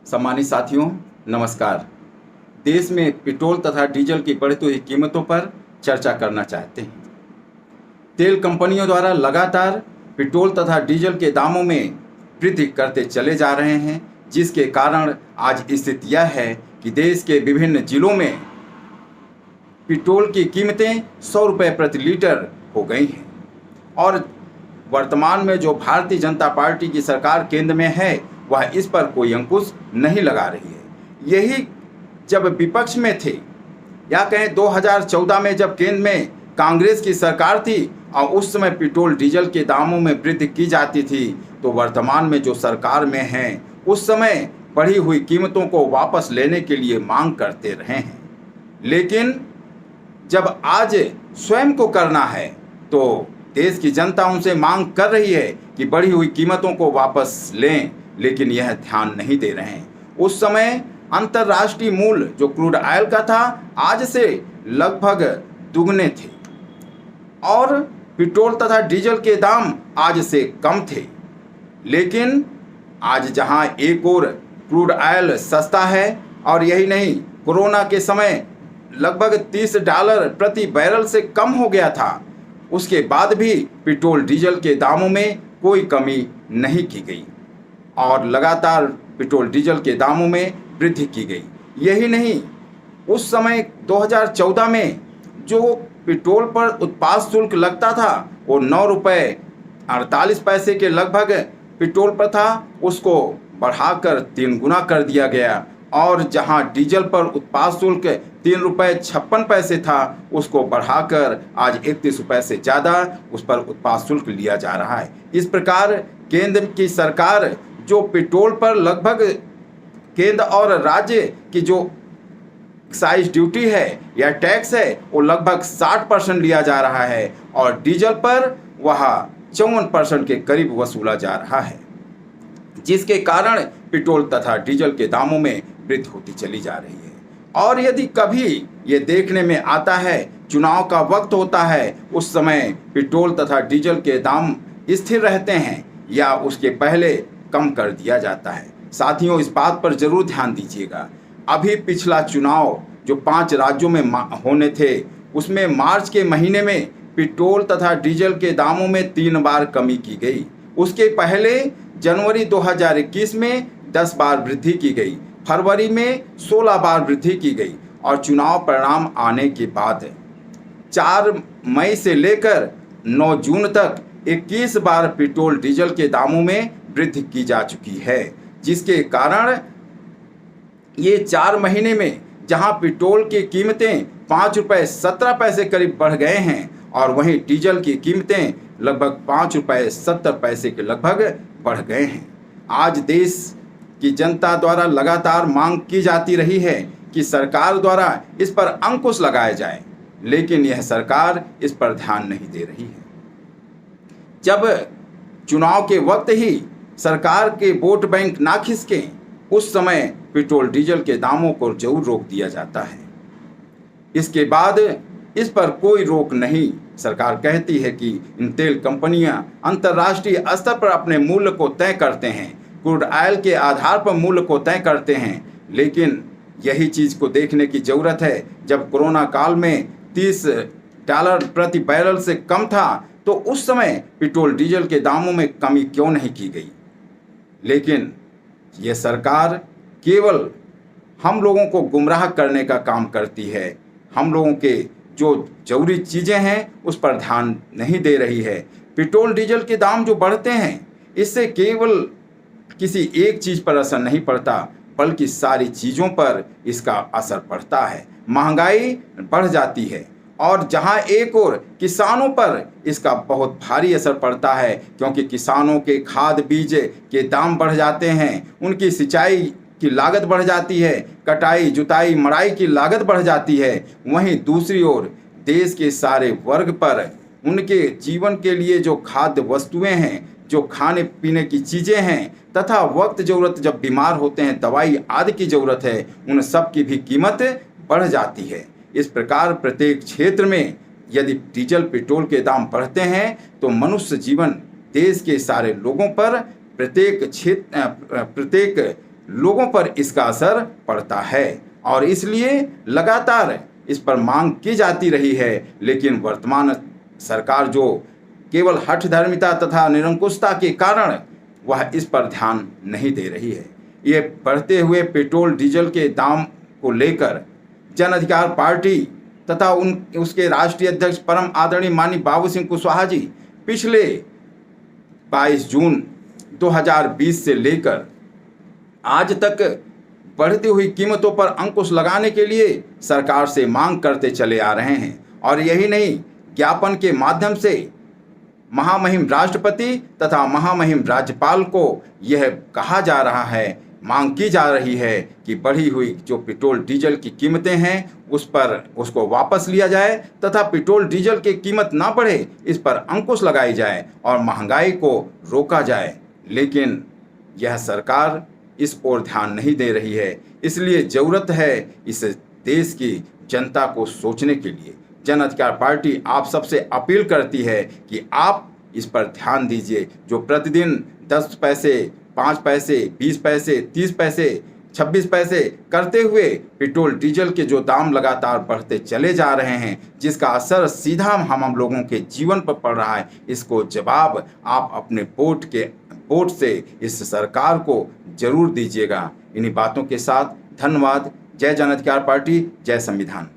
सम्मानित साथियों, नमस्कार। देश में पेट्रोल तथा डीजल की बढ़ती हुई कीमतों पर चर्चा करना चाहते हैं। तेल कंपनियों द्वारा लगातार पेट्रोल तथा डीजल के दामों में वृद्धि करते चले जा रहे हैं, जिसके कारण आज स्थिति यह है कि देश के विभिन्न जिलों में पेट्रोल की कीमतें 100 रुपये प्रति लीटर हो गई हैं और वर्तमान में जो भारतीय जनता पार्टी की सरकार केंद्र में है वह इस पर कोई अंकुश नहीं लगा रही है। यही जब विपक्ष में थे या कहें 2014 में जब केंद्र में कांग्रेस की सरकार थी और उस समय पेट्रोल डीजल के दामों में वृद्धि की जाती थी, तो वर्तमान में जो सरकार में हैं उस समय बढ़ी हुई कीमतों को वापस लेने के लिए मांग करते रहे हैं। लेकिन जब आज स्वयं को करना है तो देश की जनता उनसे मांग कर रही है कि बढ़ी हुई कीमतों को वापस लें, लेकिन यह ध्यान नहीं दे रहे हैं। उस समय अंतर्राष्ट्रीय मूल्य जो क्रूड ऑयल का था आज से लगभग दुगने थे और पेट्रोल तथा डीजल के दाम आज से कम थे। लेकिन आज जहां एक ओर क्रूड ऑयल सस्ता है और यही नहीं, कोरोना के समय लगभग $30 प्रति बैरल से कम हो गया था, उसके बाद भी पेट्रोल डीजल के दामों में कोई कमी नहीं की गई और लगातार पेट्रोल डीजल के दामों में वृद्धि की गई। यही नहीं, उस समय 2014 में जो पेट्रोल पर उत्पाद शुल्क लगता था वो 9 रुपये 48 पैसे के लगभग पेट्रोल पर था, उसको बढ़ाकर 3 गुना कर दिया गया और जहां डीजल पर उत्पाद शुल्क 3 रुपये 56 पैसे था उसको बढ़ाकर आज 31 रुपये से ज़्यादा उस पर उत्पाद शुल्क लिया जा रहा है। इस प्रकार केंद्र की सरकार जो पेट्रोल पर लगभग केंद्र और राज्य की जो एक्साइज ड्यूटी है या टैक्स है वो लगभग 60% लिया जा रहा है और डीजल पर वह 54% के करीब वसूला जा रहा है, जिसके कारण पेट्रोल तथा डीजल के दामों में वृद्धि होती चली जा रही है। और यदि कभी ये देखने में आता है चुनाव का वक्त होता है, उस समय पेट्रोल तथा डीजल के दाम स्थिर रहते हैं या उसके पहले कम कर दिया जाता है। साथियों, इस बात पर जरूर ध्यान दीजिएगा। अभी पिछला चुनाव जो 5 राज्यों में होने थे उसमें मार्च के महीने में पेट्रोल तथा डीजल के दामों में 3 बार कमी की गई। उसके पहले जनवरी 2021 में 10 बार वृद्धि की गई, फरवरी में 16 बार वृद्धि की गई और चुनाव परिणाम आने के बाद 4 मई से लेकर 9 जून तक 21 बार पेट्रोल डीजल के दामों में वृद्धि की जा चुकी है, जिसके कारण ये 4 महीने में जहां पेट्रोल की कीमतें 5 रुपये 17 पैसे करीब बढ़ गए हैं और वहीं डीजल की कीमतें लगभग 5 रुपये 70 पैसे के लगभग बढ़ गए हैं। आज देश की जनता द्वारा लगातार मांग की जाती रही है कि सरकार द्वारा इस पर अंकुश लगाया जाए, लेकिन यह सरकार इस पर ध्यान नहीं दे रही है। जब चुनाव के वक्त ही सरकार के वोट बैंक ना खिसके, उस समय पेट्रोल डीजल के दामों को जरूर रोक दिया जाता है। इसके बाद इस पर कोई रोक नहीं। सरकार कहती है कि इन तेल कंपनियां अंतर्राष्ट्रीय स्तर पर अपने मूल्य को तय करते हैं, क्रूड ऑयल के आधार पर मूल्य को तय करते हैं, लेकिन यही चीज़ को देखने की ज़रूरत है। जब कोरोना काल में $30 प्रति बैरल से कम था तो उस समय पेट्रोल डीजल के दामों में कमी क्यों नहीं की गई? लेकिन ये सरकार केवल हम लोगों को गुमराह करने का काम करती है। हम लोगों के जो जरूरी चीज़ें हैं उस पर ध्यान नहीं दे रही है। पेट्रोल डीजल के दाम जो बढ़ते हैं इससे केवल किसी एक चीज़ पर असर नहीं पड़ता, बल्कि सारी चीज़ों पर इसका असर पड़ता है। महंगाई बढ़ जाती है और जहां एक ओर किसानों पर इसका बहुत भारी असर पड़ता है, क्योंकि किसानों के खाद बीज के दाम बढ़ जाते हैं, उनकी सिंचाई की लागत बढ़ जाती है, कटाई जुताई मड़ाई की लागत बढ़ जाती है। वहीं दूसरी ओर देश के सारे वर्ग पर उनके जीवन के लिए जो खाद्य वस्तुएं हैं, जो खाने पीने की चीज़ें हैं तथा वक्त ज़रूरत जब बीमार होते हैं दवाई आदि की ज़रूरत है, उन सब की भी कीमत बढ़ जाती है। इस प्रकार प्रत्येक क्षेत्र में यदि डीजल पेट्रोल के दाम बढ़ते हैं तो मनुष्य जीवन देश के सारे लोगों पर प्रत्येक लोगों पर इसका असर पड़ता है और इसलिए लगातार इस पर मांग की जाती रही है। लेकिन वर्तमान सरकार जो केवल हठधर्मिता तथा निरंकुशता के कारण वह इस पर ध्यान नहीं दे रही है। ये बढ़ते हुए पेट्रोल डीजल के दाम को लेकर जन अधिकार पार्टी तथा उसके राष्ट्रीय अध्यक्ष परम आदरणीय माननीय बाबू सिंह कुशवाहा जी पिछले 22 जून 2020 से लेकर आज तक बढ़ती हुई कीमतों पर अंकुश लगाने के लिए सरकार से मांग करते चले आ रहे हैं। और यही नहीं, ज्ञापन के माध्यम से महामहिम राष्ट्रपति तथा महामहिम राज्यपाल को यह कहा जा रहा है, मांग की जा रही है कि बढ़ी हुई जो पेट्रोल डीजल की कीमतें हैं उसको वापस लिया जाए तथा पेट्रोल डीजल की कीमत ना बढ़े, इस पर अंकुश लगाई जाए और महंगाई को रोका जाए। लेकिन यह सरकार इस ओर ध्यान नहीं दे रही है। इसलिए ज़रूरत है इस देश की जनता को सोचने के लिए। जन अधिकार पार्टी आप सबसे अपील करती है कि आप इस पर ध्यान दीजिए। जो प्रतिदिन 10 पैसे, 5 पैसे, 20 पैसे, 30 पैसे, 26 पैसे करते हुए पेट्रोल डीजल के जो दाम लगातार बढ़ते चले जा रहे हैं, जिसका असर सीधा हम लोगों के जीवन पर पड़ रहा है, इसको जवाब आप अपने वोट से इस सरकार को जरूर दीजिएगा। इन्हीं बातों के साथ धन्यवाद। जय जन अधिकार पार्टी, जय संविधान।